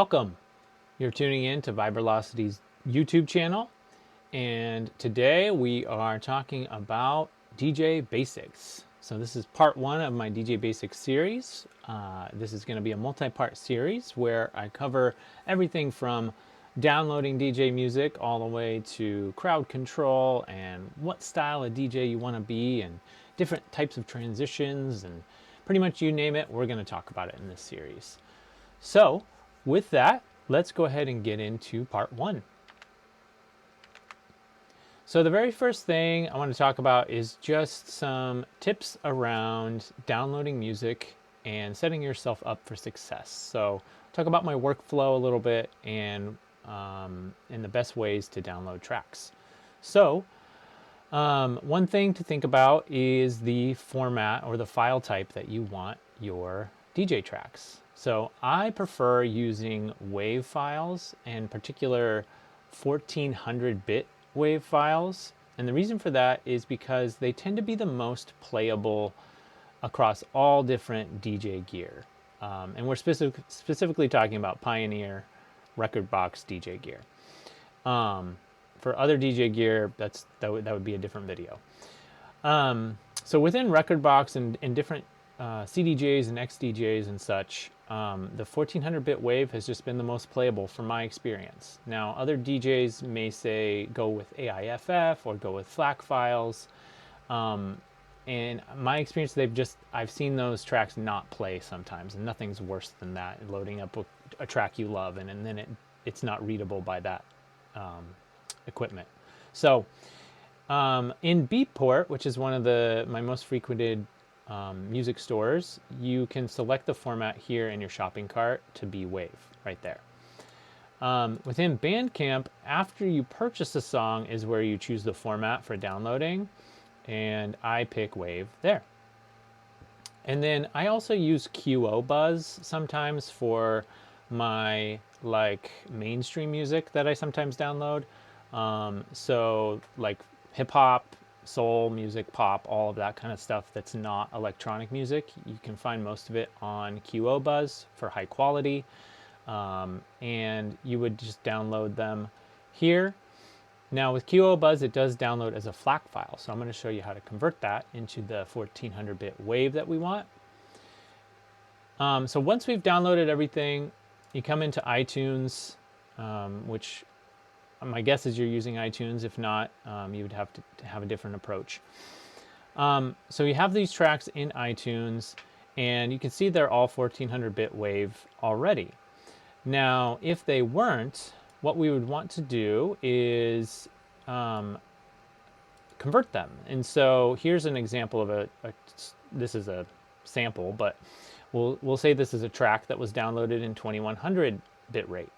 Welcome. You're tuning in to Vibrelocity's YouTube channel, and today we are talking about DJ Basics. So this is part one of my DJ Basics series. This is going to be a multi-part series where I cover everything from downloading DJ music all the way to crowd control and what style of DJ you want to be and different types of transitions and pretty much you name it, we're going to talk about it in this series. So with that, let's go ahead and get into part one. So the very first thing I want to talk about is just some tips around downloading music and setting yourself up for success. So talk about my workflow a little bit and the best ways to download tracks. So one thing to think about is the format or the file type that you want your DJ tracks. So I prefer using WAV files, and particular 1400-bit WAV files. And the reason for that is because they tend to be the most playable across all different DJ gear. And we're specifically talking about Pioneer Rekordbox DJ gear. For other DJ gear, that would be a different video. So within Rekordbox and different CDJs and XDJs and such, the 1400-bit WAV has just been the most playable from my experience. Now, other DJs may say go with AIFF or go with FLAC files. And my experience, I've seen those tracks not play sometimes, and nothing's worse than that, loading up a track you love and then it's not readable by that equipment. So in Beatport, which is one of my most frequented music stores, you can select the format here in your shopping cart to be WAV right there. Within Bandcamp, after you purchase a song is where you choose the format for downloading, and I pick WAV there. And then I also use QOBuzz sometimes for my mainstream music that I sometimes download. So like hip hop, soul music, pop, all of that kind of stuff that's not electronic music. You can find most of it on QOBuzz for high quality. And you would just download them here. Now with QOBuzz, it does download as a FLAC file. So I'm going to show you how to convert that into the 1400-bit WAV that we want. So once we've downloaded everything, you come into iTunes, which my guess is you're using iTunes. If not, you would have to have a different approach. So you have these tracks in iTunes, and you can see they're all 1400-bit WAV already. Now, if they weren't, what we would want to do is convert them. And so here's an example of this is a sample, but we'll say this is a track that was downloaded in 2100 bit rate.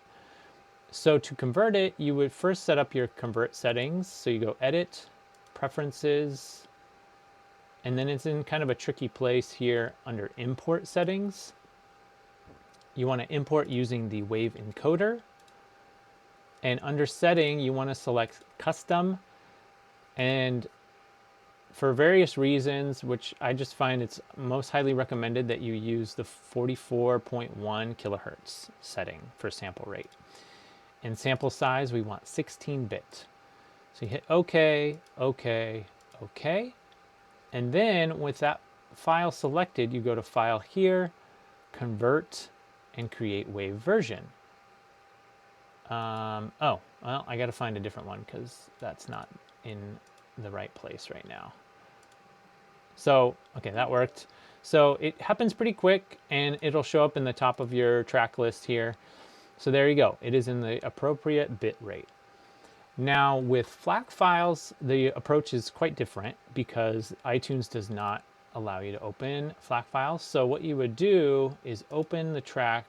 So to convert it, you would first set up your convert settings. So you go Edit, Preferences, and then it's in kind of a tricky place here under Import Settings. You want to import using the WAV encoder. And under Setting, you want to select Custom. And for various reasons, which I just find it's most highly recommended that you use the 44.1 kilohertz setting for sample rate. And sample size, we want 16-bit. So you hit OK, OK, OK. And then with that file selected, you go to File here, Convert, and create WAV version. Oh, well, I got to find a different one because that's not in the right place right now. So, okay, that worked. So it happens pretty quick, and it'll show up in the top of your track list here. So there you go. It is in the appropriate bit rate. Now with FLAC files, the approach is quite different because iTunes does not allow you to open FLAC files. So what you would do is open the track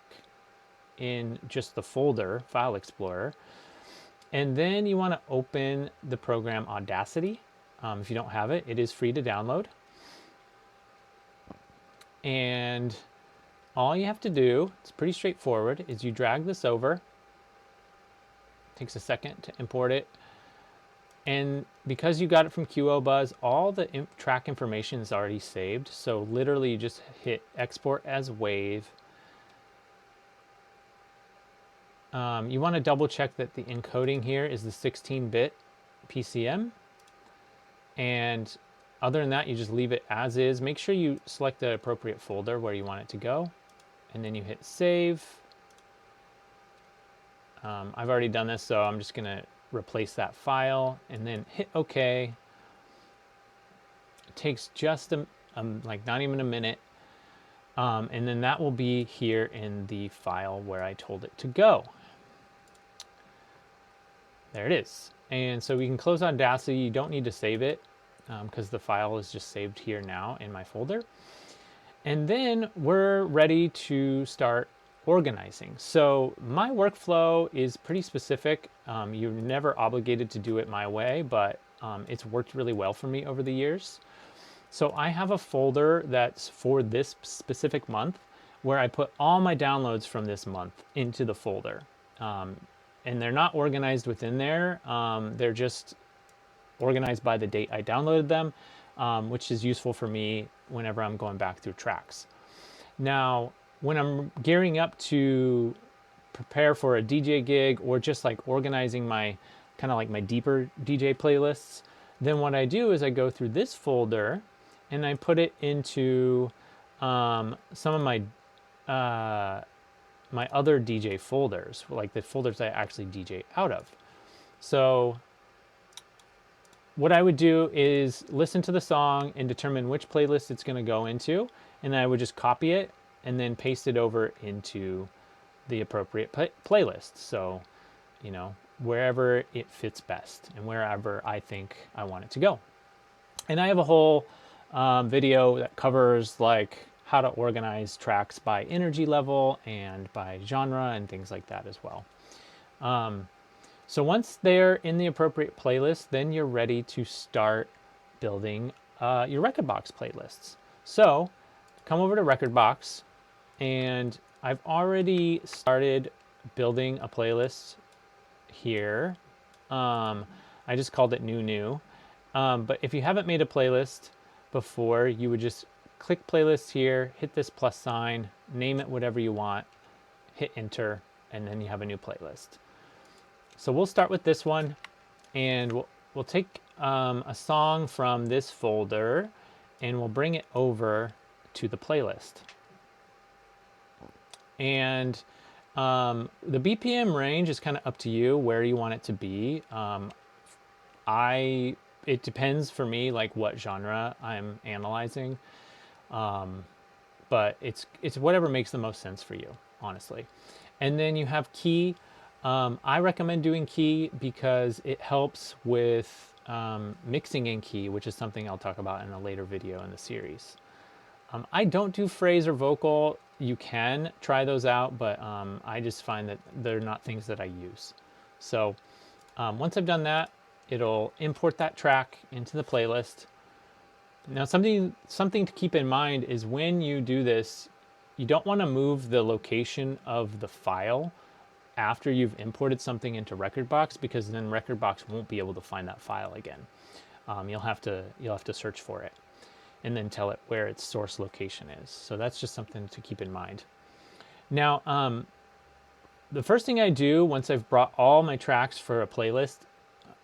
in just the folder, File Explorer, and then you want to open the program Audacity. If you don't have it, it is free to download. And all you have to do, it's pretty straightforward, is you drag this over. It takes a second to import it. And because you got it from QOBuzz, all the track information is already saved. So literally you just hit export as WAV. You want to double check that the encoding here is the 16-bit PCM. And other than that, you just leave it as is. Make sure you select the appropriate folder where you want it to go. And then you hit save. I've already done this, so I'm just going to replace that file and then hit OK. It takes just like not even a minute. And then that will be here in the file where I told it to go. There it is. And so we can close Audacity. You don't need to save it because the file is just saved here now in my folder. And then we're ready to start organizing. So my workflow is pretty specific. You're never obligated to do it my way, but it's worked really well for me over the years. So I have a folder that's for this specific month where I put all my downloads from this month into the folder. And they're not organized within there. They're just organized by the date I downloaded them, which is useful for me whenever I'm going back through tracks. Now, when I'm gearing up to prepare for a DJ gig or just like organizing my kind of like my deeper DJ playlists, then what I do is I go through this folder and I put it into some of my my other DJ folders, like the folders I actually DJ out of. So what I would do is listen to the song and determine which playlist it's going to go into, and then I would just copy it and then paste it over into the appropriate playlist. So, you know, wherever it fits best and wherever I think I want it to go. And I have a whole video that covers like how to organize tracks by energy level and by genre and things like that as well. So once they're in the appropriate playlist, then you're ready to start building your Rekordbox playlists. So come over to Rekordbox, and I've already started building a playlist here. I just called it new. But if you haven't made a playlist before, you would just click playlist here, hit this plus sign, name it whatever you want, hit enter, and then you have a new playlist. So we'll start with this one, and we'll take a song from this folder and we'll bring it over to the playlist. And the BPM range is kind of up to you where you want it to be. It depends for me like what genre I'm analyzing. But it's whatever makes the most sense for you, honestly. And then you have key. I recommend doing key because it helps with mixing in key, which is something I'll talk about in a later video in the series. I don't do phrase or vocal. You can try those out, but I just find that they're not things that I use. So once I've done that, it'll import that track into the playlist. Now, something to keep in mind is when you do this, you don't want to move the location of the file after you've imported something into Rekordbox, because then Rekordbox won't be able to find that file again. You'll have to search for it and then tell it where its source location is. So that's just something to keep in mind. Now, the first thing I do once I've brought all my tracks for a playlist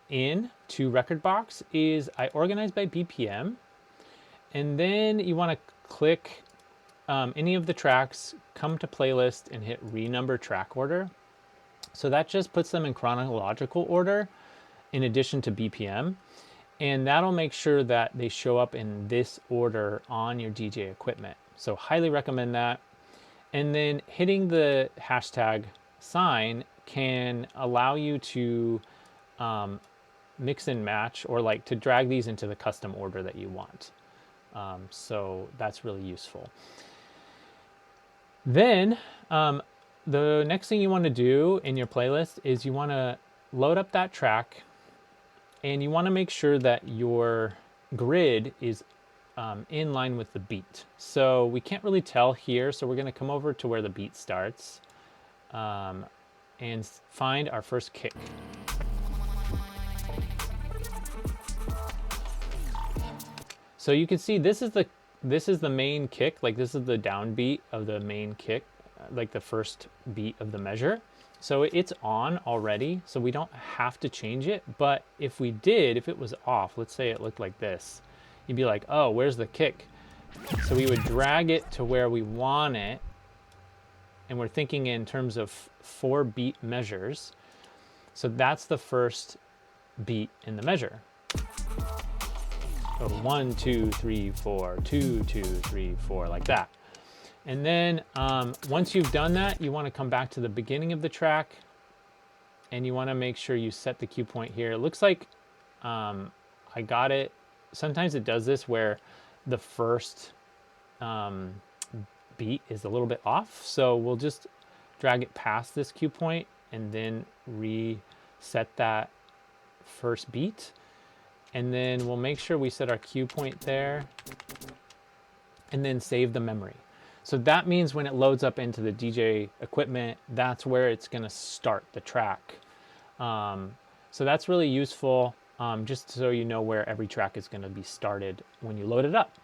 in to Rekordbox is I organize by BPM. And then you want to click any of the tracks, come to playlist, and hit renumber track order. So that just puts them in chronological order in addition to BPM. And that'll make sure that they show up in this order on your DJ equipment. So highly recommend that. And then hitting the hashtag sign can allow you to mix and match, or like to drag these into the custom order that you want. So that's really useful. Then the next thing you want to do in your playlist is you want to load up that track, and you want to make sure that your grid is in line with the beat. So we can't really tell here, so we're going to come over to where the beat starts and find our first kick. So you can see this is the main kick, like this is the downbeat of the main kick, like the first beat of the measure. So it's on already, so we don't have to change it. But if we did, if it was off, let's say it looked like this, you'd be like, oh, where's the kick? So we would drag it to where we want it. And we're thinking in terms of 4 beat measures. So that's the first beat in the measure. So 1, 2, 3, 4, 2, 2, 3, 4, like that. And then once you've done that, you want to come back to the beginning of the track, and you want to make sure you set the cue point here. It looks like I got it. Sometimes it does this where the first beat is a little bit off. So we'll just drag it past this cue point and then reset that first beat. And then we'll make sure we set our cue point there and then save the memory. So that means when it loads up into the DJ equipment, that's where it's going to start the track. So that's really useful, just so you know where every track is going to be started when you load it up.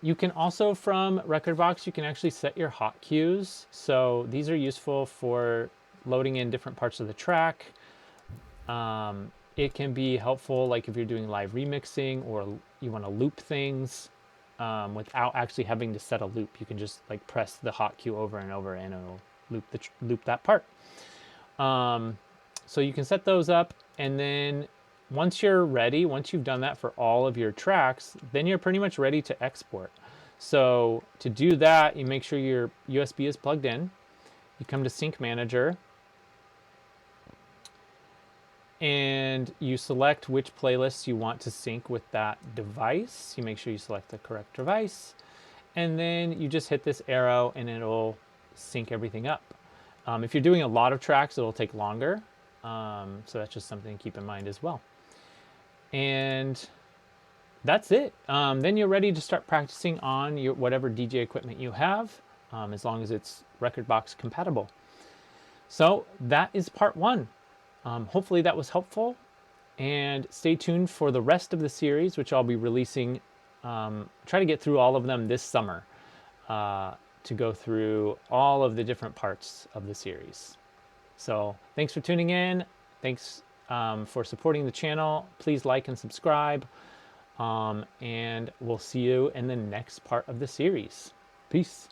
You can also, from Rekordbox, you can actually set your hot cues. So these are useful for loading in different parts of the track. It can be helpful, like if you're doing live remixing or you want to loop things without actually having to set a loop. You can just like press the hot cue over and over, and it'll loop that part. So you can set those up, and then once you're ready, once you've done that for all of your tracks, then you're pretty much ready to export. So to do that, you make sure your USB is plugged in. You come to Sync Manager, and you select which playlists you want to sync with that device. You make sure you select the correct device, and then you just hit this arrow and it'll sync everything up. If you're doing a lot of tracks, it'll take longer. So that's just something to keep in mind as well. And that's it. Then you're ready to start practicing on your whatever DJ equipment you have, as long as it's Rekordbox compatible. So that is part 1. Hopefully that was helpful, and stay tuned for the rest of the series, which I'll be releasing. Try to get through all of them this summer to go through all of the different parts of the series. So thanks for tuning in. Thanks for supporting the channel. Please like and subscribe, and we'll see you in the next part of the series. Peace.